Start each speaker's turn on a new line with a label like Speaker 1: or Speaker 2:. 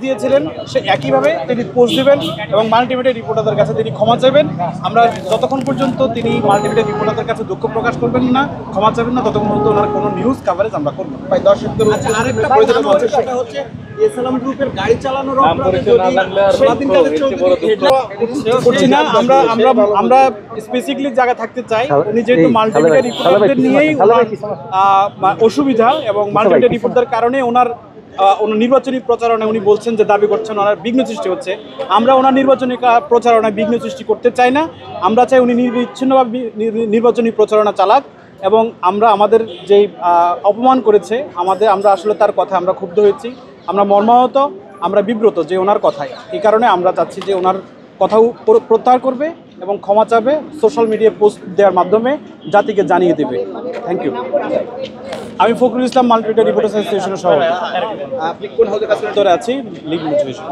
Speaker 1: দিয়েছিলেন সে একইভাবে তিনি পোস্ট দেবেন এবং মাল্টিমিডিয়া রিপোর্টারদের কাছে তিনি ক্ষমা চাইবেন। আমরা যতক্ষণ পর্যন্ত তিনি মাল্টিমিডিয়া রিপোর্টারদের কাছে দুঃখ প্রকাশ করবেন না, ক্ষমা চাইবেন না, ততক্ষণ পর্যন্ত ওনার কোনো নিউজ কাভারেজ আমরা করব না। ভাই দর্শকদের আরেকটা প্রয়োজন আছে, সেটা হচ্ছে এসএলএম গ্রুপের গাড়ি চালানোর করছি না। আমরা স্পেসিফিকলি জায়গা থাকতে চাই। উনি যেহেতু মাল্টিমিডিয়া রিপোর্টারদের নিয়েই অসুবিধা এবং মাল্টিমিডিয়া রিপোর্টারদের কারণে ওনার নির্বাচনী প্রচারণায় উনি বলছেন যে দাবি করছেন ওনার বিঘ্ন সৃষ্টি হচ্ছে। আমরা ওনার নির্বাচনী প্রচারণায় বিঘ্ন সৃষ্টি করতে চাই না। আমরা চাই উনি নির্বিচ্ছিন্নভাবে নির্বাচনী প্রচারণা চালাক এবং আমরা আমাদের যেই অপমান করেছে আমরা আসলে তার কথা আমরা ক্ষুব্ধ হয়েছি, আমরা মর্মাহত, আমরা বিব্রত যে ওনার কথায়। এই কারণে আমরা চাচ্ছি যে ওনার কথাও প্রত্যাহার করবে এবং ক্ষমা চাবে, সোশ্যাল মিডিয়ায় পোস্ট দেওয়ার মাধ্যমে জাতিকে জানিয়ে দেবে। Thank you. আমি ফখরুল ইসলাম, মাল্টিমিডিয়া রিপোর্টার্স অ্যাসোসিয়েশনের সভাপতি। আপনি কোন হাউজের কাছে আছি? League motivation.